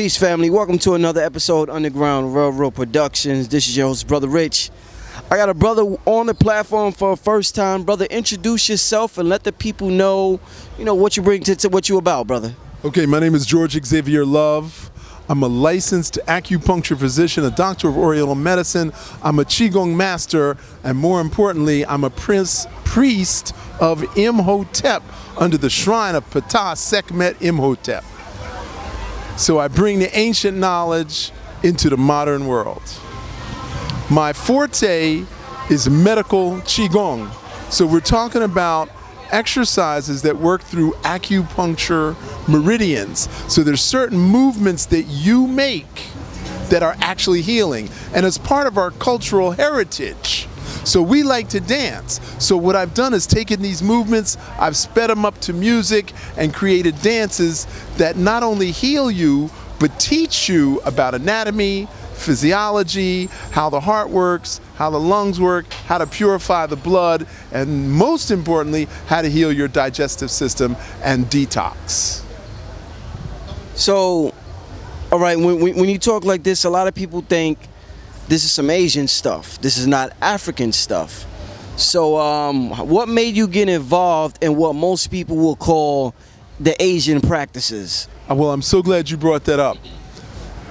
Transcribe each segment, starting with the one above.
Peace, family. Welcome to another episode of Underground Railroad Productions. This is your host, Brother Rich. I got a brother on the platform for the first time. Brother, introduce yourself and let the people know, what you bring to what you about, brother. Okay, my name is George Xavier Love. I'm a licensed acupuncture physician, a doctor of Oriental medicine. I'm a Qigong master, and more importantly, I'm a priest of Imhotep under the shrine of Ptah Sekhmet Imhotep. So I bring the ancient knowledge into the modern world. My forte is medical Qigong. So we're talking about exercises that work through acupuncture meridians. So there's certain movements that you make that are actually healing. And it's part of our cultural heritage. So we like to dance. So what I've done is taken these movements, I've sped them up to music and created dances that not only heal you, but teach you about anatomy, physiology, how the heart works, how the lungs work, how to purify the blood, and most importantly, how to heal your digestive system and detox. So, all right, when you talk like this, a lot of people think this is some Asian stuff. This is not African stuff. So what made you get involved in what most people will call the Asian practices? Well, I'm so glad you brought that up.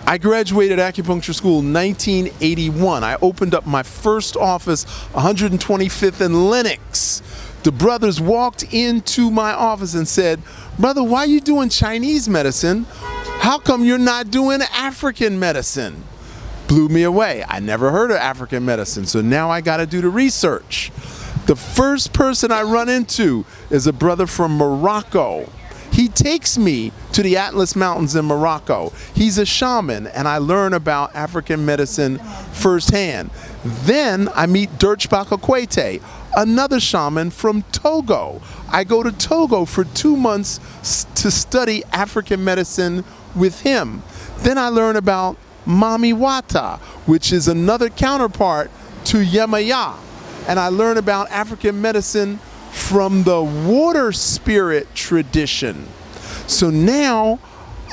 I graduated acupuncture school in 1981. I opened up my first office, 125th and Lenox. The brothers walked into my office and said, "Brother, why are you doing Chinese medicine? How come you're not doing African medicine?" Blew me away. I never heard of African medicine, so now I got to do the research. The first person I run into is a brother from Morocco. He takes me to the Atlas Mountains in Morocco. He's a shaman, and I learn about African medicine firsthand. Then I meet Dirch Bakakwete, another shaman from Togo. I go to Togo for 2 months to study African medicine with him. Then I learn about Mami Wata, which is another counterpart to Yemaya. And I learn about African medicine from the water spirit tradition. So now,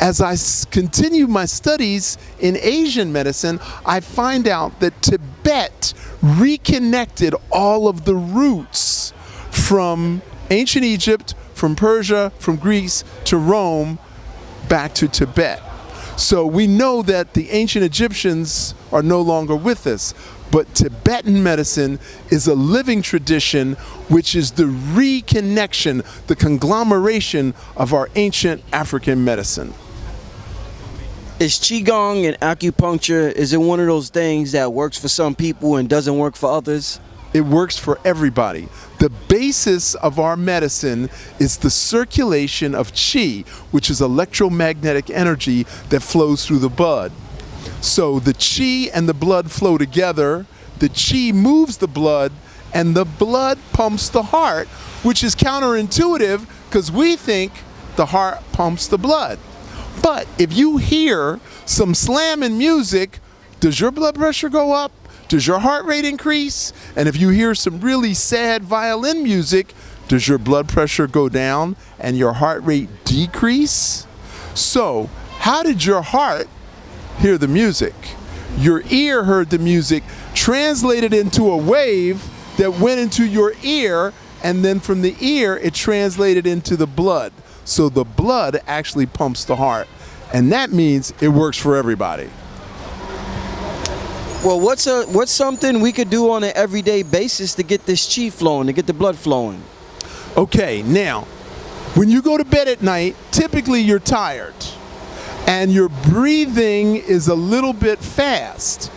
as I continue my studies in Asian medicine, I find out that Tibet reconnected all of the roots from ancient Egypt, from Persia, from Greece to Rome, back to Tibet. So we know that the ancient Egyptians are no longer with us, but Tibetan medicine is a living tradition, which is the reconnection, the conglomeration of our ancient African medicine. Is Qigong and acupuncture, is it one of those things that works for some people and doesn't work for others? It works for everybody. The basis of our medicine is the circulation of qi, which is electromagnetic energy that flows through the blood. So the qi and the blood flow together, the qi moves the blood, and the blood pumps the heart, which is counterintuitive because we think the heart pumps the blood. But if you hear some slamming music, does your blood pressure go up? Does your heart rate increase? And if you hear some really sad violin music, does your blood pressure go down and your heart rate decrease? So, how did your heart hear the music? Your ear heard the music, translated into a wave that went into your ear, and then from the ear, it translated into the blood. So the blood actually pumps the heart. And that means it works for everybody. Well, what's something we could do on an everyday basis to get this qi flowing, to get the blood flowing? Okay, now, when you go to bed at night, typically you're tired and your breathing is a little bit fast.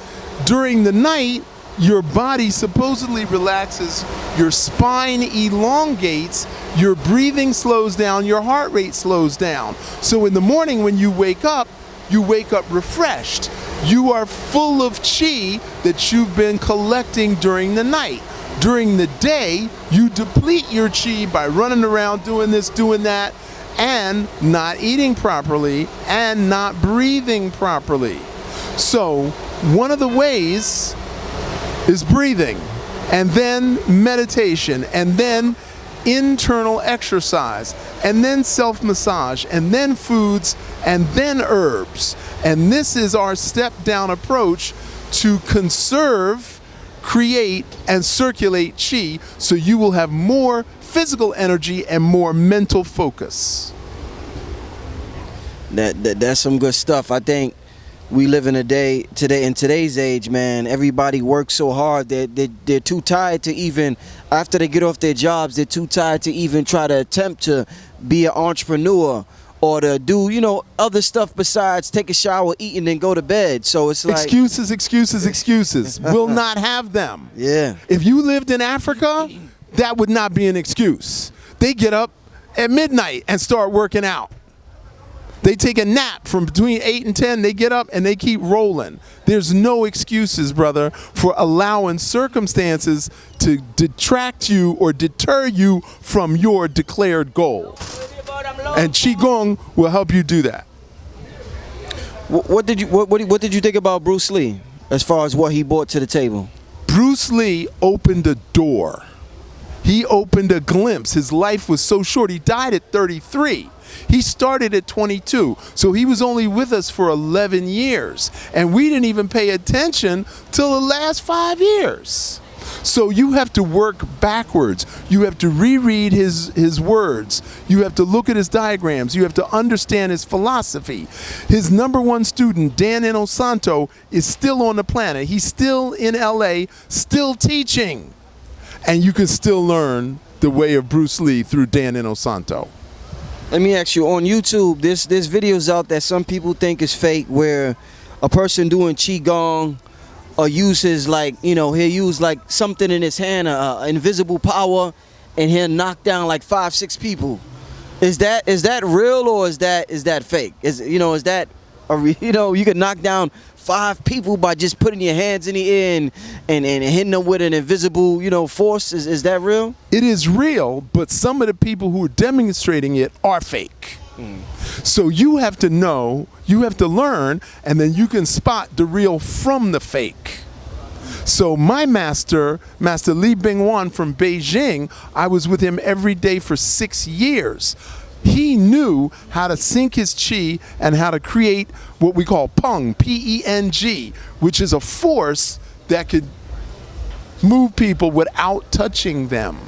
During the night, your body supposedly relaxes, your spine elongates, your breathing slows down, your heart rate slows down. So in the morning when you wake up refreshed. You are full of qi that you've been collecting during the night. During the day, you deplete your qi by running around doing this, doing that, and not eating properly and not breathing properly. So one of the ways is breathing, and then meditation, and then internal exercise. and then self-massage, and then foods, and then herbs. And this is our step-down approach to conserve, create, and circulate chi, so you will have more physical energy and more mental focus. That's some good stuff. I think we live in in today's age, man. Everybody works so hard that they're too tired to even, after they get off their jobs, they're too tired to even try to attempt to be an entrepreneur or to do, you know, other stuff besides take a shower, eat, and then go to bed. So it's like excuses. We'll not have them. Yeah. If you lived in Africa, that would not be an excuse. They get up at midnight and start working out. They take a nap from between 8 and 10. They get up and they keep rolling. There's no excuses, brother, for allowing circumstances to detract you or deter you from your declared goal. And Qigong will help you do that. What did you think about Bruce Lee as far as what he brought to the table? Bruce Lee opened a door. He opened a glimpse. His life was so short. He died at 33. He started at 22, so he was only with us for 11 years, and we didn't even pay attention till the last 5 years. So you have to work backwards. You have to reread his words. You have to look at his diagrams. You have to understand his philosophy. His #1 student, Dan Inosanto, is still on the planet. He's still in LA, still teaching. And you can still learn the way of Bruce Lee through Dan Inosanto. Let me ask you, on YouTube, there's videos out that some people think is fake, where a person doing Qigong or uses, like, you know, he'll use like something in his hand, invisible power, and he'll knock down like 5-6 people. Is that real, or is that fake? Is that you can knock down 5 people by just putting your hands in the air and hitting them with an invisible, force? Is that real? It is real, but some of the people who are demonstrating it are fake. So you have to know, you have to learn, and then you can spot the real from the fake. So my master, Master Li Bingwan from Beijing, I was with him every day for 6 years. He knew how to sync his chi and how to create what we call Peng, P-E-N-G, which is a force that could move people without touching them.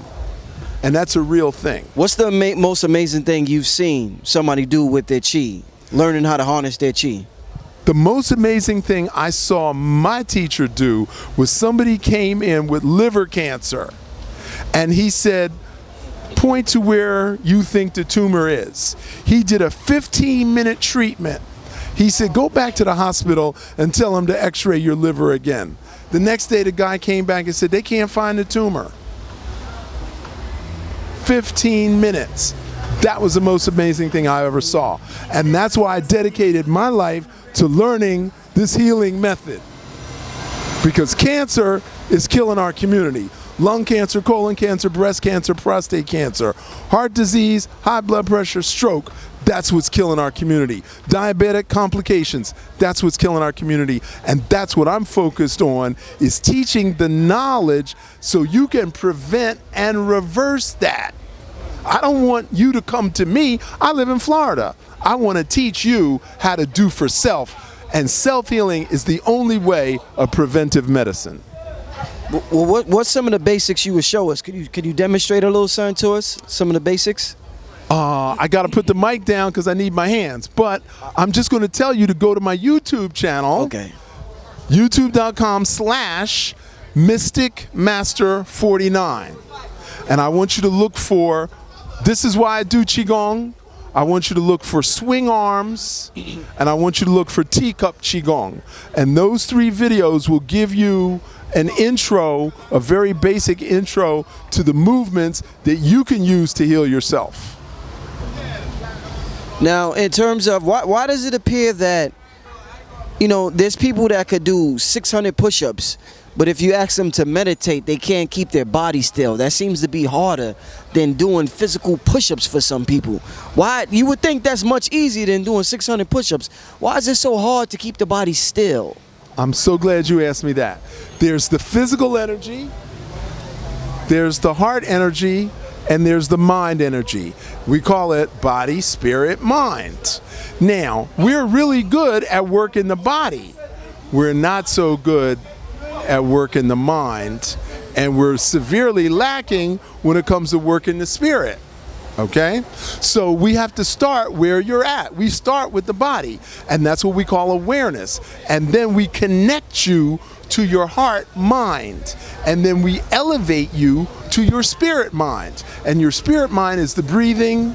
And that's a real thing. What's the most amazing thing you've seen somebody do with their chi, learning how to harness their chi? The most amazing thing I saw my teacher do was somebody came in with liver cancer, and he said, point to where you think the tumor is. He did a 15-minute treatment. He said, go back to the hospital and tell them to x-ray your liver again. The next day the guy came back and said, they can't find the tumor. 15 minutes. That was the most amazing thing I ever saw. And that's why I dedicated my life to learning this healing method. Because cancer is killing our community. Lung cancer, colon cancer, breast cancer, prostate cancer, heart disease, high blood pressure, stroke. That's what's killing our community. Diabetic complications, that's what's killing our community. And that's what I'm focused on, is teaching the knowledge so you can prevent and reverse that. I don't want you to come to me. I live in Florida. I want to teach you how to do for self. And self-healing is the only way of preventive medicine. Well, what's some of the basics you would show us? Could you demonstrate a little something to us? Some of the basics? I got to put the mic down because I need my hands. But I'm just going to tell you to go to my YouTube channel. Okay. YouTube.com/MysticMaster49. And I want you to look for, this is why I do Qigong. I want you to look for swing arms, and I want you to look for teacup Qigong. And those 3 videos will give you an intro, a very basic intro to the movements that you can use to heal yourself. Now, in terms of, why does it appear that, there's people that could do 600 push-ups, but if you ask them to meditate, they can't keep their body still? That seems to be harder than doing physical push-ups for some people. Why? You would think that's much easier than doing 600 push-ups. Why is it so hard to keep the body still? I'm so glad you asked me that. There's the physical energy, there's the heart energy, and there's the mind energy. We call it body, spirit, mind. Now, we're really good at working the body. We're not so good at working the mind, and we're severely lacking when it comes to working the spirit. Okay? So we have to start where you're at. We start with the body, and that's what we call awareness. And then we connect you to your heart mind, and then we elevate you to your spirit mind. And your spirit mind is the breathing,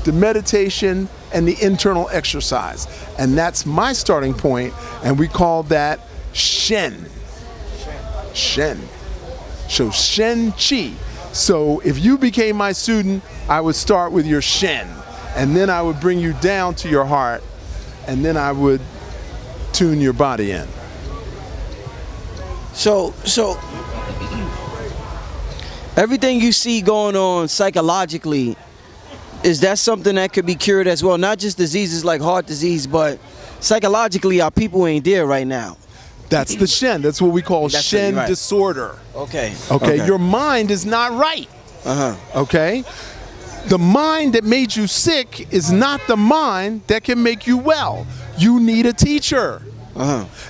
the meditation, and the internal exercise. And that's my starting point, and we call that Shen. Shen. So Shen Chi. So if you became my student, I would start with your Shen, and then I would bring you down to your heart, and then I would tune your body in. So everything you see going on psychologically, is that something that could be cured as well? Not just diseases like heart disease, but psychologically our people ain't there right now. That's the Shen. That's what we call That's Shen right. disorder. Okay. Okay, your mind is not right. Okay? The mind that made you sick is not the mind that can make you well. You need a teacher.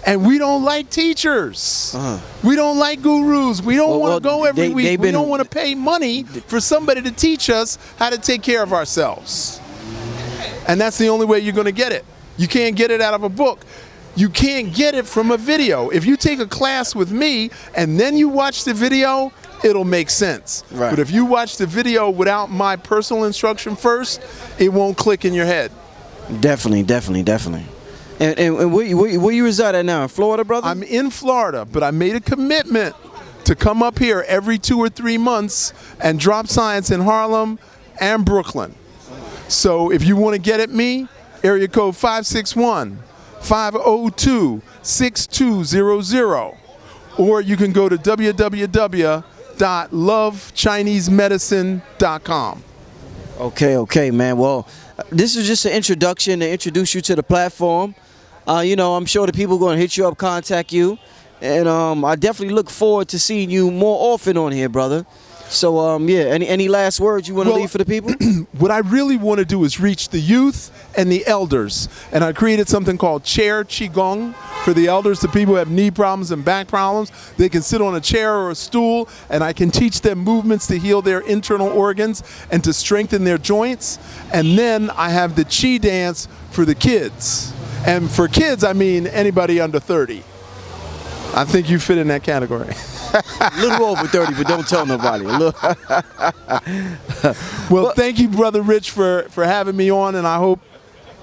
And we don't like teachers. We don't like gurus. We don't want to go every week. We don't want to pay money for somebody to teach us how to take care of ourselves. And that's the only way you're going to get it. You can't get it out of a book. You can't get it from a video. If you take a class with me and then you watch the video, it'll make sense. Right. But if you watch the video without my personal instruction first, it won't click in your head. Definitely. And where you reside at now? In Florida, brother? I'm in Florida, but I made a commitment to come up here every 2 or 3 months and drop science in Harlem and Brooklyn. So if you want to get at me, area code 561-502-6200. Or you can go to www.lovechinesemedicine.com. Okay, man. Well, this is just an introduction to introduce you to the platform. I'm sure the people are going to hit you up, contact you. And I definitely look forward to seeing you more often on here, brother. So, any last words you want to leave for the people? What I really want to do is reach the youth and the elders. And I created something called Chair Qigong for the elders, the people who have knee problems and back problems. They can sit on a chair or a stool, and I can teach them movements to heal their internal organs and to strengthen their joints. And then I have the Qi dance for the kids. And for kids, I mean anybody under 30. I think you fit in that category. A little over 30, but don't tell nobody. Well, thank you, Brother Rich, for having me on, and I hope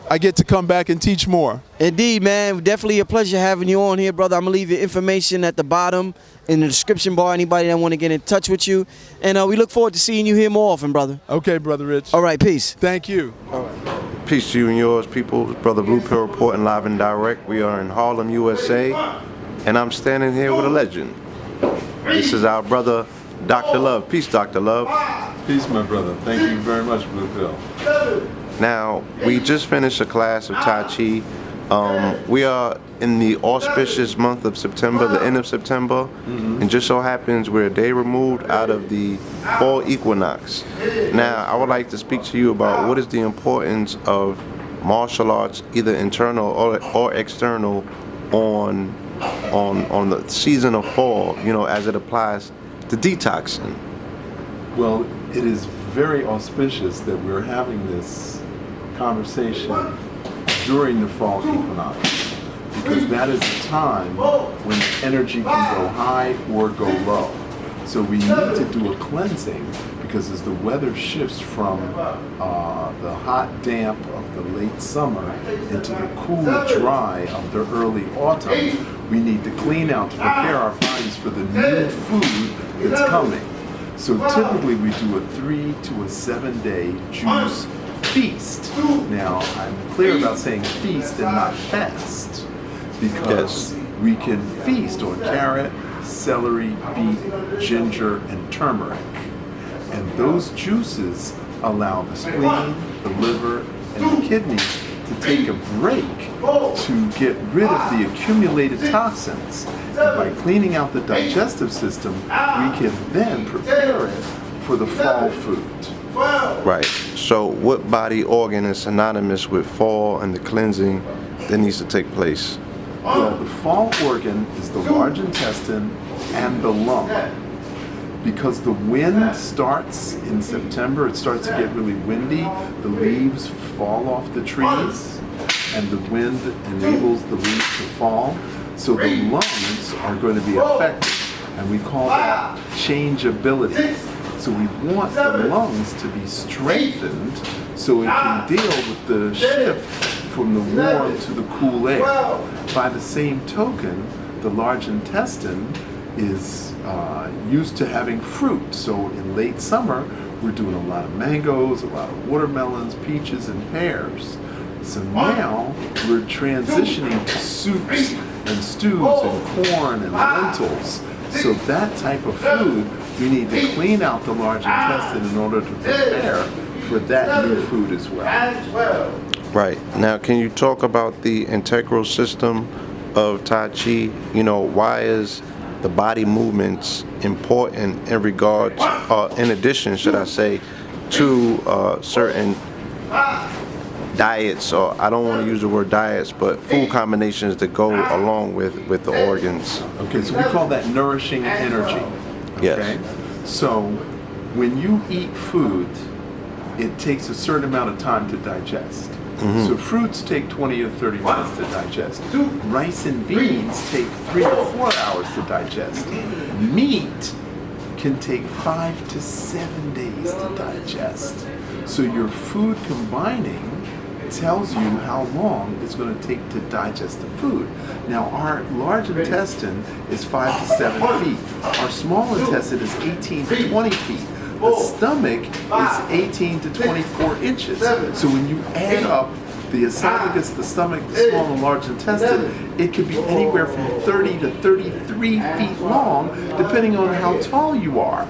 I get to come back and teach more. Indeed, man. Definitely a pleasure having you on here, brother. I'm going to leave your information at the bottom in the description bar, anybody that want to get in touch with you. And we look forward to seeing you here more often, brother. Okay, Brother Rich. All right, peace. Thank you. All right. Peace to you and yours, people. It's Brother Blue Pill reporting live and direct. We are in Harlem, USA, and I'm standing here with a legend. This is our brother, Dr. Love. Peace, Dr. Love. Peace, my brother. Thank you very much, Blue Pill. Now, we just finished a class of Tai Chi. We are in the auspicious month of September, the end of September, and just so happens we're a day removed out of the fall equinox. Now, I would like to speak to you about what is the importance of martial arts, either internal or external, on the season of fall, as it applies to detoxing. Well, it is very auspicious that we're having this conversation during the fall equinox, because that is a time when energy can go high or go low. So we need to do a cleansing, because as the weather shifts from the hot damp of the late summer into the cool dry of the early autumn, we need to clean out to prepare our bodies for the new food that's coming. So typically we do a 3 to a 7 day juice feast. Now, I'm clear about saying feast and not fast, because we can feast on carrot, celery, beet, ginger, and turmeric. And those juices allow the spleen, the liver, and the kidneys to take a break to get rid of the accumulated toxins. And by cleaning out the digestive system, we can then prepare it for the fall food. Right. So what body organ is synonymous with fall and the cleansing that needs to take place? Well, the fall organ is the large intestine and the lung. Because the wind starts in September, it starts to get really windy, the leaves fall off the trees, and the wind enables the leaves to fall. So the lungs are going to be affected, and we call that changeability. So we want the lungs to be strengthened so it can deal with the shift from the warm to the cool air. By the same token, the large intestine is used to having fruit. So in late summer, we're doing a lot of mangoes, a lot of watermelons, peaches, and pears. So now we're transitioning to soups and stews and corn and lentils. So that type of food, we need to clean out the large intestine in order to prepare for that new food as well. Right. Now, can you talk about the integral system of Tai Chi? You know, why is the body movements important in regards, in addition, should I say, to certain diets, or I don't want to use the word diets, but food combinations that go along with the organs? Okay, so we call that nourishing energy. Yes. Okay? So when you eat food, it takes a certain amount of time to digest. So fruits take 20 or 30 minutes to digest. Rice and beans take 3 to 4 hours to digest. Meat can take 5 to 7 days to digest. So your food combining tells you how long it's going to take to digest the food. Now our large intestine is 5 to 7 feet. Our small intestine is 18 to 20 feet. The stomach is 18 to 24 inches. So when you add up the esophagus, the stomach, the small and large intestine, it could be anywhere from 30 to 33 feet long, depending on how tall you are.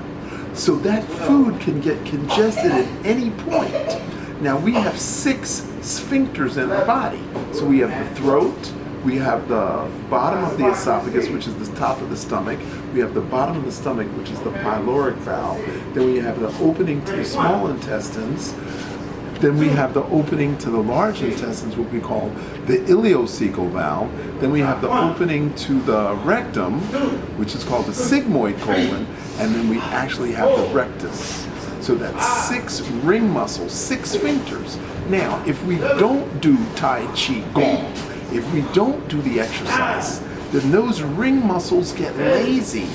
So that food can get congested at any point. Now we have 6 sphincters in our body. So we have the throat, we have the bottom of the esophagus, which is the top of the stomach. We have the bottom of the stomach, which is the pyloric valve. Then we have the opening to the small intestines. Then we have the opening to the large intestines, what we call the ileocecal valve. Then we have the opening to the rectum, which is called the sigmoid colon. And then we actually have the rectus. So that's 6 ring muscles, 6 sphincters. Now, if we don't do Tai Chi Gong, if we don't do the exercise, then those ring muscles get lazy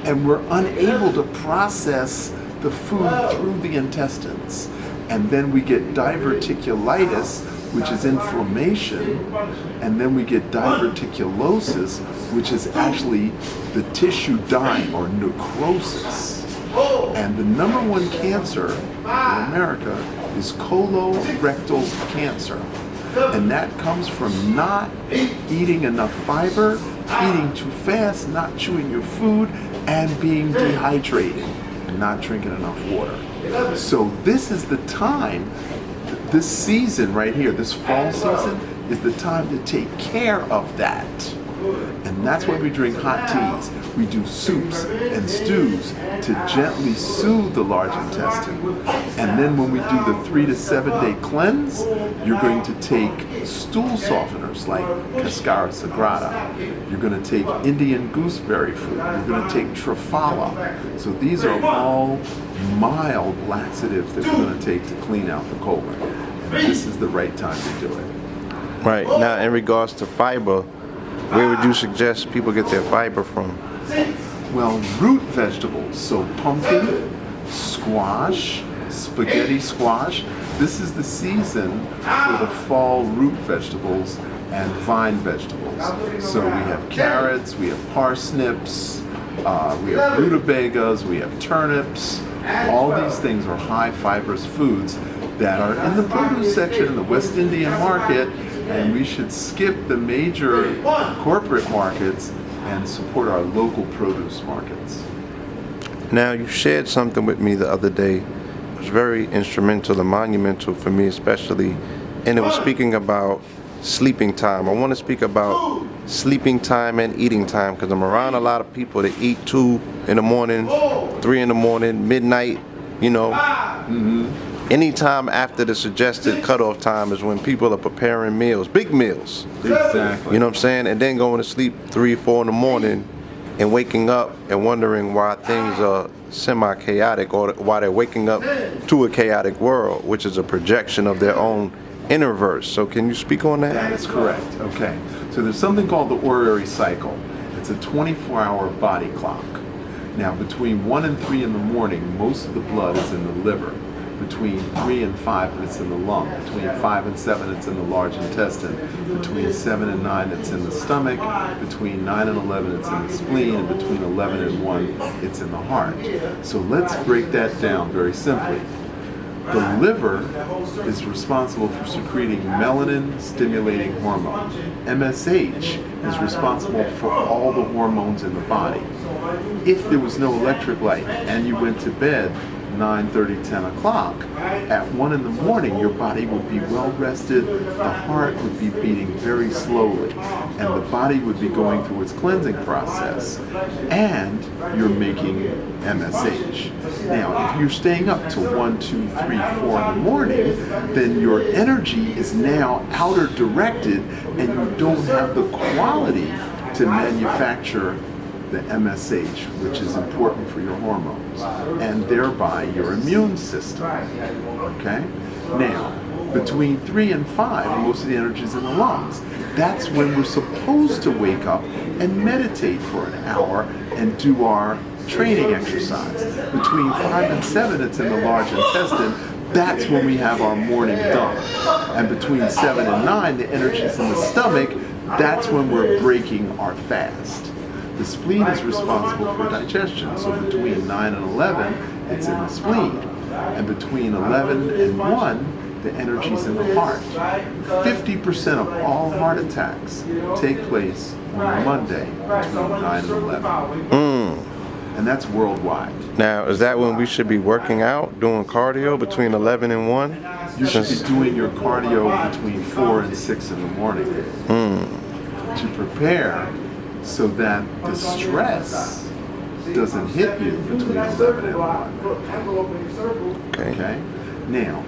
and we're unable to process the food through the intestines. And then we get diverticulitis, which is inflammation, and then we get diverticulosis, which is actually the tissue dying or necrosis. And the #1 cancer in America is colorectal cancer. And that comes from not eating enough fiber, eating too fast, not chewing your food, and being dehydrated, and not drinking enough water. So this is the time, this season right here, this fall season, is the time to take care of that. And that's why we drink hot teas. We do soups and stews to gently soothe the large intestine. And then when we do the 3 to 7 day cleanse, you're going to take stool softeners like Cascara Sagrada. You're going to take Indian gooseberry fruit. You're going to take Triphala. So these are all mild laxatives that we're going to take to clean out the colon. And this is the right time to do it. Right. Now, in regards to fiber, where would you suggest people get their fiber from? Well, root vegetables, so pumpkin, squash, spaghetti squash. This is the season for the fall root vegetables and vine vegetables. So we have carrots, we have parsnips, we have rutabagas, we have turnips. All these things are high fibrous foods that are in the produce section in the West Indian market, and we should skip the major corporate markets and support our local produce markets. Now, you shared something with me the other day. It was very instrumental and monumental for me especially, and it was speaking about sleeping time. I want to speak about sleeping time and eating time because I'm around a lot of people that eat 2 in the morning, 3 in the morning, midnight, you know. Anytime after the suggested cutoff time is when people are preparing meals, big meals. Exactly. You know what I'm saying? And then going to sleep 3, 4 in the morning and waking up and wondering why things are semi-chaotic, or why they're waking up to a chaotic world, which is a projection of their own inner verse. So can you speak on that? That is correct. Okay. So there's something called the horary cycle. It's a 24-hour body clock. Now, between 1 and 3 in the morning, most of the blood is in the liver. Between 3 and 5, it's in the lung. Between 5 and 7, it's in the large intestine. Between 7 and 9, it's in the stomach. Between 9 and 11, it's in the spleen. And between 11 and 1, it's in the heart. So let's break that down very simply. The liver is responsible for secreting melanin-stimulating hormone. MSH is responsible for all the hormones in the body. If there was no electric light and you went to bed 9:30, 10 o'clock, at 1 in the morning, your body would be well rested, the heart would be beating very slowly, and the body would be going through its cleansing process, and you're making MSH. Now, if you're staying up till 1, 2, 3, 4 in the morning, then your energy is now outer directed, and you don't have the quality to manufacture the MSH, which is important for your hormones, and thereby your immune system. Okay? Now, between 3 and 5, most of the energy is in the lungs. That's when we're supposed to wake up and meditate for an hour and do our training exercise. Between 5 and 7, it's in the large intestine. That's when we have our morning done. And between 7 and 9, the energy is in the stomach. That's when we're breaking our fast. The spleen is responsible for digestion, so between 9 and 11, it's in the spleen. And between 11 and 1, the energy's in the heart. 50% of all heart attacks take place on Monday between 9 and 11. And that's worldwide. Now, is that when we should be working out, doing cardio between 11 and 1? You should be doing your cardio between 4 and 6 in the morning to prepare so that the stress doesn't hit you between 11 and 1. Okay? Now,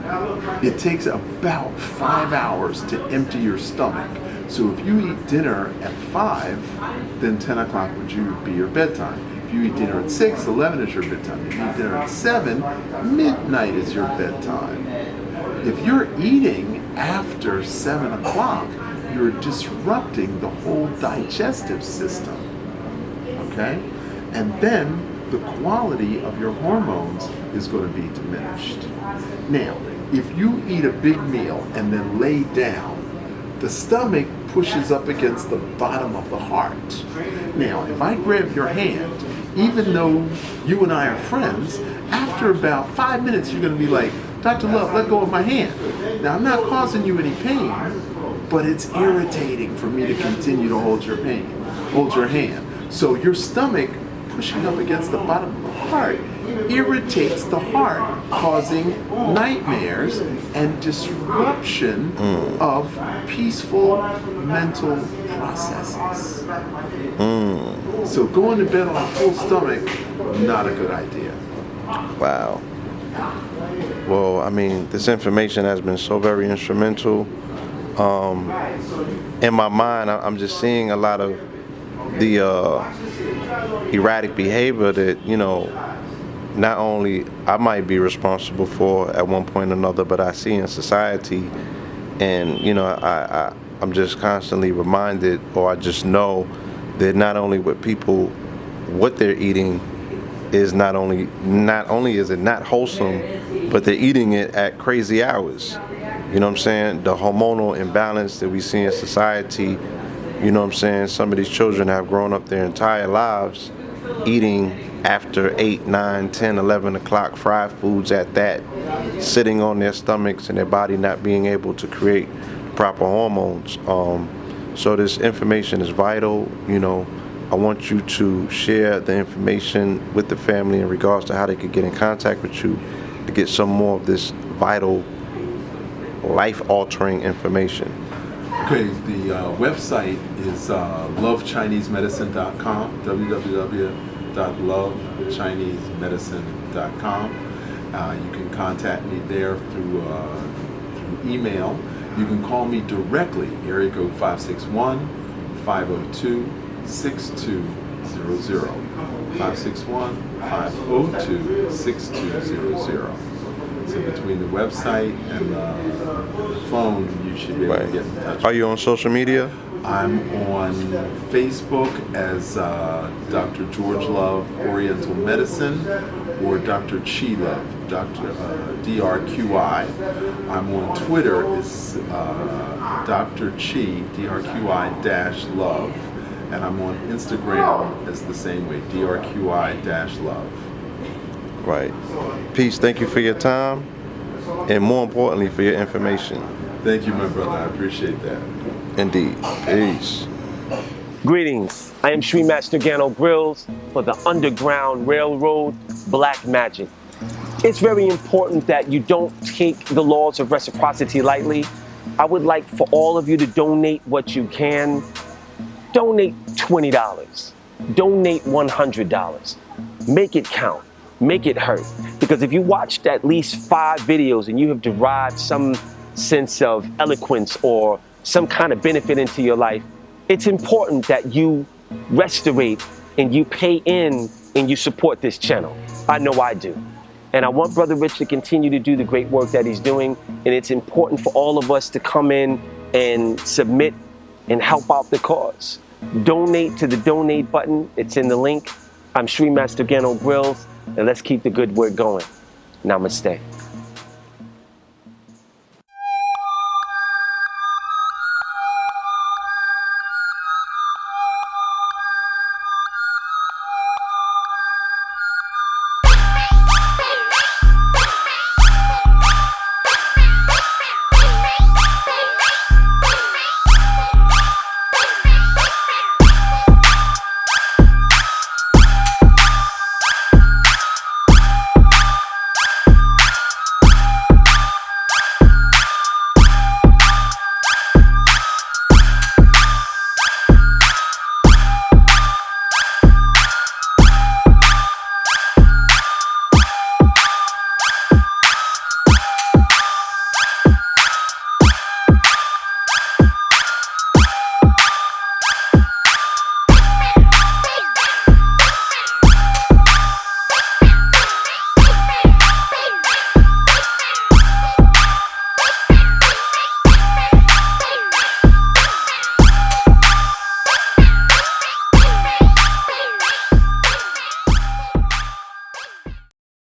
it takes about 5 hours to empty your stomach. So if you eat dinner at 5, then 10 o'clock would be your bedtime. If you eat dinner at 6, 11 is your bedtime. If you eat dinner at 7, midnight is your bedtime. If you're eating after 7 o'clock, you're disrupting the whole digestive system, okay? And then the quality of your hormones is going to be diminished. Now, if you eat a big meal and then lay down, the stomach pushes up against the bottom of the heart. Now, if I grab your hand, even though you and I are friends, after about 5 minutes, you're going to be like, Dr. Love, let go of my hand. Now, I'm not causing you any pain, but it's irritating for me to continue to hold your hand. So your stomach pushing up against the bottom of the heart irritates the heart, causing nightmares and disruption of peaceful mental processes. So going to bed on a full stomach, not a good idea. Wow. Well, I mean, this information has been so very instrumental. In my mind, I'm just seeing a lot of the erratic behavior that, you know, not only I might be responsible for at one point or another, but I see in society. And, you know, I'm just constantly reminded, or I just know that not only with people, what they're eating is not only is it not wholesome, but they're eating it at crazy hours. You know what I'm saying? The hormonal imbalance that we see in society, you know what I'm saying? Some of these children have grown up their entire lives eating after 8, 9, 10, 11 o'clock, fried foods at that, sitting on their stomachs and their body not being able to create proper hormones. So this information is vital. You know, I want you to share the information with the family in regards to how they could get in contact with you to get some more of this vital, life-altering information. Okay, the website is lovechinesemedicine.com, www.lovechinesemedicine.com. You can contact me there through email. You can call me directly, area code 561-502-6200. 561-502-6200. So between the website and the phone, you should be able to get in touch. Are you on social media? I'm on Facebook as Dr. George Love Oriental Medicine, or Dr. Chi Love, DRQI. I'm on Twitter as Dr. Chi, DRQI-Love, and I'm on Instagram as the same way, DRQI-Love. Right. Peace, thank you for your time, and more importantly, for your information. Thank you, my brother. I appreciate that. Indeed. Peace. Greetings. I am Sri Master Gano Grills for the Underground Railroad Black Magic. It's very important that you don't take the laws of reciprocity lightly. I would like for all of you to donate what you can. Donate $20. Donate $100. Make it count. Make it hurt. Because if you watched at least 5 videos and you have derived some sense of eloquence or some kind of benefit into your life, it's important that you restorate and you pay in and you support this channel. I know I do. And I want Brother Rich to continue to do the great work that he's doing. And it's important for all of us to come in and submit and help out the cause. Donate to the donate button. It's in the link. I'm Sri Master Gano Grills, and let's keep the good work going. Namaste.